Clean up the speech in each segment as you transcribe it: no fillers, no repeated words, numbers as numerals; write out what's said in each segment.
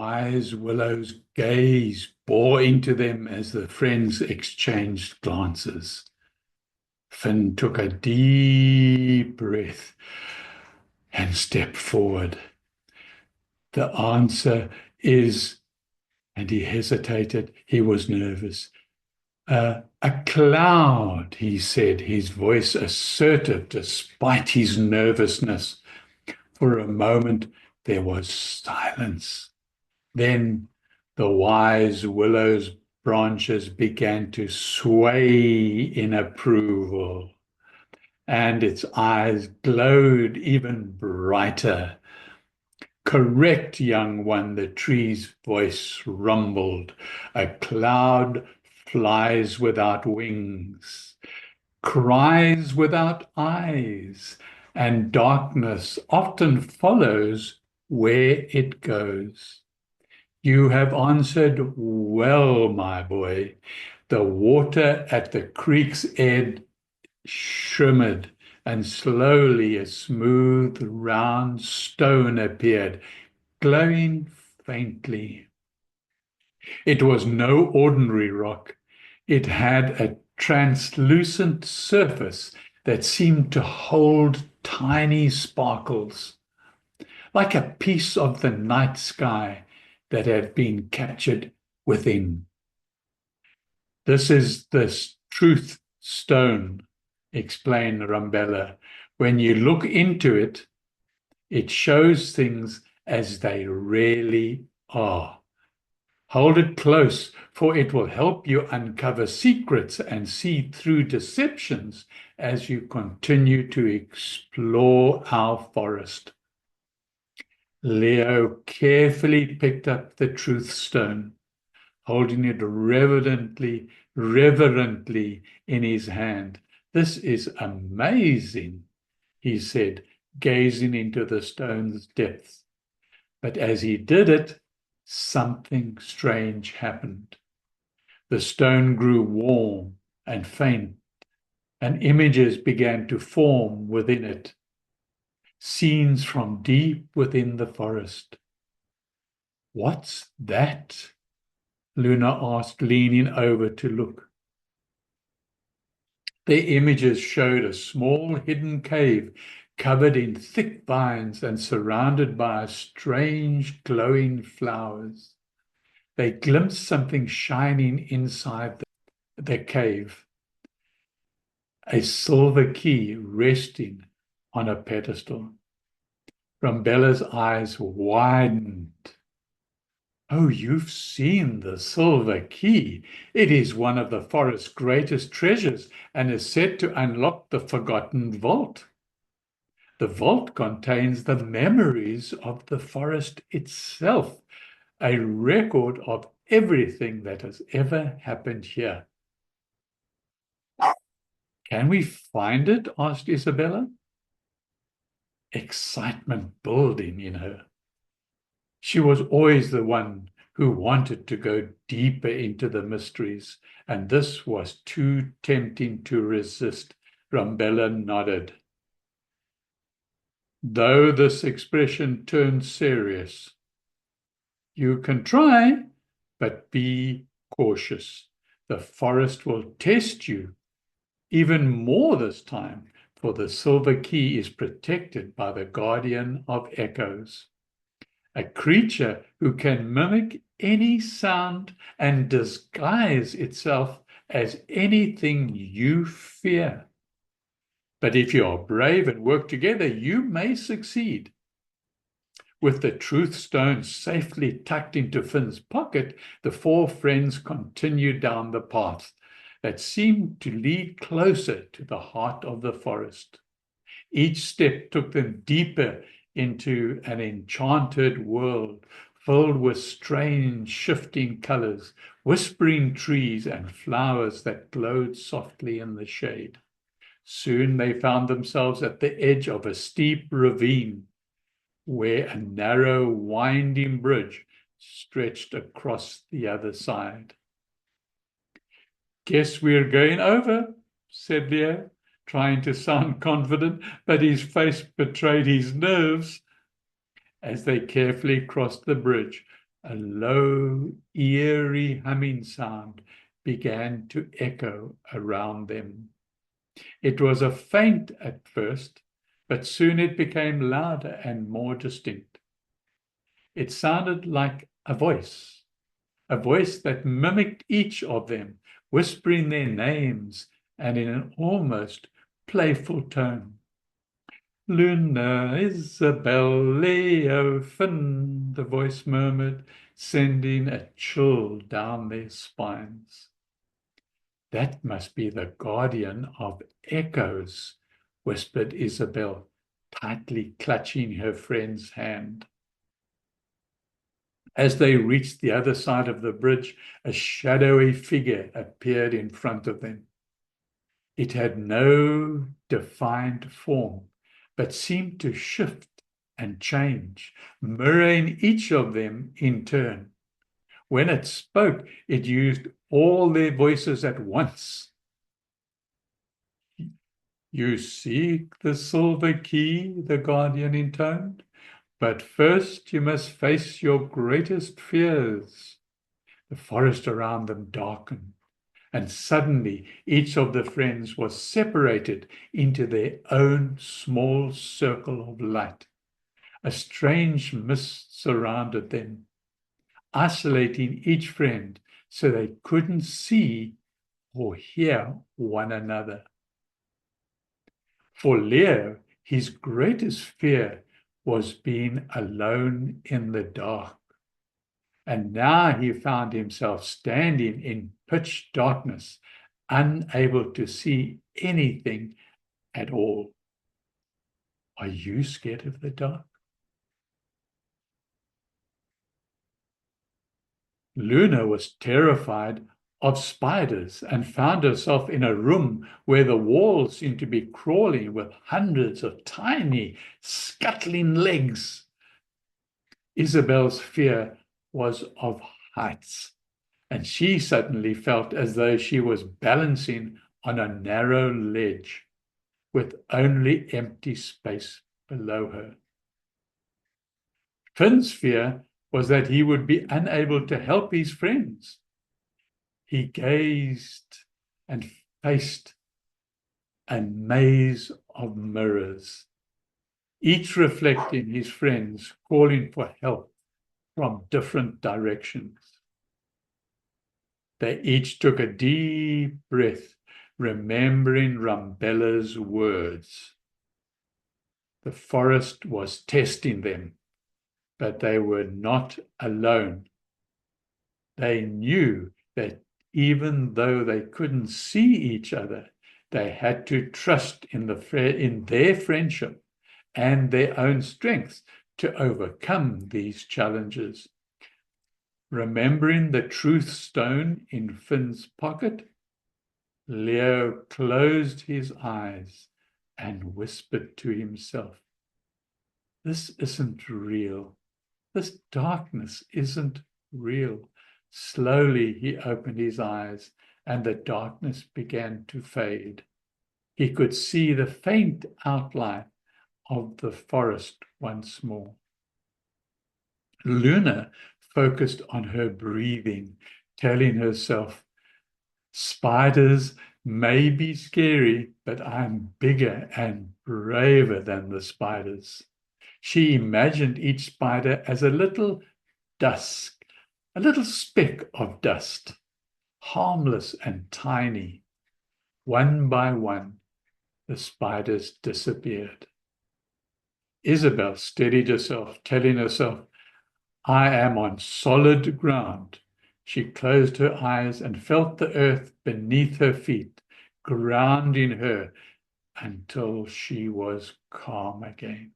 wise willow's gaze bore into them as the friends exchanged glances. Finn took a deep breath and stepped forward. The answer is, and he hesitated, he was nervous. A cloud, he said, his voice assertive despite his nervousness. For a moment there was silence. Then the wise willow's branches began to sway in approval, and its eyes glowed even brighter. Correct, young one, the tree's voice rumbled. A cloud flies without wings, cries without eyes, and darkness often follows where it goes. You have answered well, my boy. The water at the creek's edge shimmered, and slowly a smooth, round stone appeared, glowing faintly. It was no ordinary rock. It had a translucent surface that seemed to hold tiny sparkles, like a piece of the night sky that had been captured within. This is the truth stone, explained Rumbella. When you look into it, it shows things as they really are. Hold it close, for it will help you uncover secrets and see through deceptions as you continue to explore our forest. Leo carefully picked up the truth stone, holding it reverently in his hand. This is amazing, he said, gazing into the stone's depths. But as he did it, something strange happened. The stone grew warm and faint, and images began to form within it. Scenes from deep within the forest. What's that? Luna asked, leaning over to look. The images showed a small hidden cave covered in thick vines and surrounded by strange glowing flowers. They glimpsed something shining inside the cave, a silver key resting on a pedestal. Rumbella's eyes widened. Oh, you've seen the silver key. It is one of the forest's greatest treasures and is said to unlock the forgotten vault. The vault contains the memories of the forest itself, a record of everything that has ever happened here. Can we find it? Asked Isabella. Excitement building in her. She was always the one who wanted to go deeper into the mysteries, and this was too tempting to resist. Rumbella nodded. Though this expression turned serious. You can try, but be cautious. The forest will test you even more this time, for the silver key is protected by the guardian of echoes, a creature who can mimic any sound and disguise itself as anything you fear. But if you are brave and work together, you may succeed. With the truth stone safely tucked into Finn's pocket, the four friends continued down the path that seemed to lead closer to the heart of the forest. Each step took them deeper into an enchanted world filled with strange shifting colors, whispering trees, and flowers that glowed softly in the shade. Soon they found themselves at the edge of a steep ravine where a narrow, winding bridge stretched across the other side. Guess we're going over, said Leo, trying to sound confident, but his face betrayed his nerves. As they carefully crossed the bridge, A low, eerie humming sound began to echo around them. It was a faint at first, but soon it became louder and more distinct. It sounded like a voice that mimicked each of them, whispering their names and in an almost playful tone. Luna, Isabel, Leo, Finn, the voice murmured, sending a chill down their spines. That must be the guardian of echoes, whispered Isabel, tightly clutching her friend's hand. As they reached the other side of the bridge, a shadowy figure appeared in front of them. It had no defined form, but seemed to shift and change, mirroring each of them in turn. When it spoke, it used all their voices at once. You seek the silver key, the guardian intoned, but first you must face your greatest fears. The forest around them darkened, and suddenly each of the friends was separated into their own small circle of light. A strange mist surrounded them, isolating each friend so they couldn't see or hear one another. For Leo, his greatest fear was being alone in the dark. And now he found himself standing in pitch darkness, unable to see anything at all. Are you scared of the dark? Luna was terrified of spiders and found herself in a room where the walls seemed to be crawling with hundreds of tiny, scuttling legs. Isabel's fear was of heights, and she suddenly felt as though she was balancing on a narrow ledge with only empty space below her. Finn's fear was that he would be unable to help his friends. He gazed and faced a maze of mirrors, each reflecting his friends, calling for help from different directions. They each took a deep breath, remembering Rumbella's words. The forest was testing them, but they were not alone. They knew that even though they couldn't see each other, they had to trust in their friendship and their own strengths to overcome these challenges. Remembering the truth stone in Finn's pocket, Leo closed his eyes and whispered to himself, "This isn't real. This darkness isn't real." Slowly he opened his eyes and the darkness began to fade. He could see the faint outline of the forest once more. Luna focused on her breathing, telling herself, "Spiders may be scary, but I'm bigger and braver than the spiders." She imagined each spider as a little speck of dust, harmless and tiny. One by one, the spiders disappeared. Isabel steadied herself, telling herself, "I am on solid ground." She closed her eyes and felt the earth beneath her feet, grounding her until she was calm again.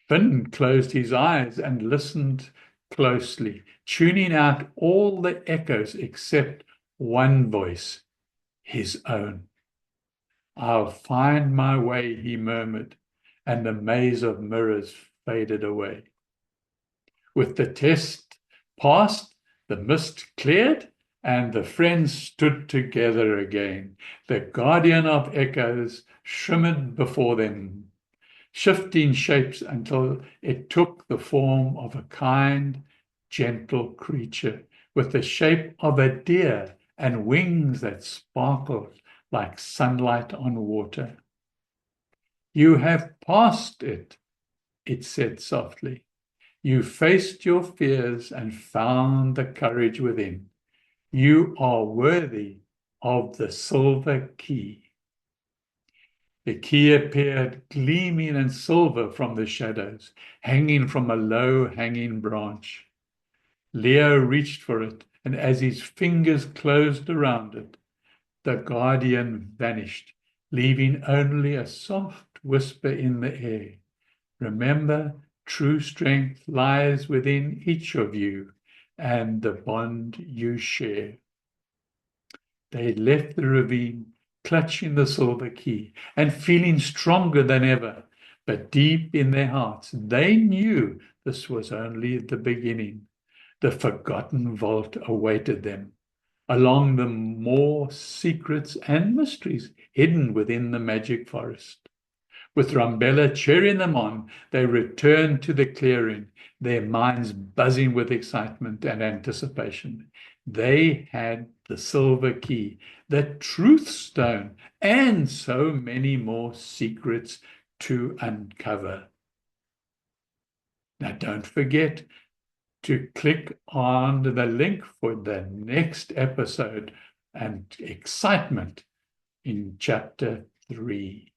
Finn closed his eyes and listened closely, tuning out all the echoes except one voice, his own. "I'll find my way," he murmured, and the maze of mirrors faded away. With the test passed, the mist cleared, and the friends stood together again. The guardian of echoes shimmered before them, shifting shapes until it took the form of a kind, gentle creature with the shape of a deer and wings that sparkled like sunlight on water. "You have passed it," it said softly. "You faced your fears and found the courage within. You are worthy of the silver key." The key appeared gleaming in silver from the shadows, hanging from a low-hanging branch. Leo reached for it, and as his fingers closed around it, the guardian vanished, leaving only a soft whisper in the air. "Remember, true strength lies within each of you and the bond you share." They left the ravine, clutching the silver key and feeling stronger than ever. But deep in their hearts, they knew this was only the beginning. The forgotten vault awaited them. Along the more secrets and mysteries hidden within the magic forest. With Rumbella cheering them on, they returned to the clearing, their minds buzzing with excitement and anticipation. They had the silver key, the truth stone, and so many more secrets to uncover. Now, don't forget to click on the link for the next episode and excitement in chapter 3.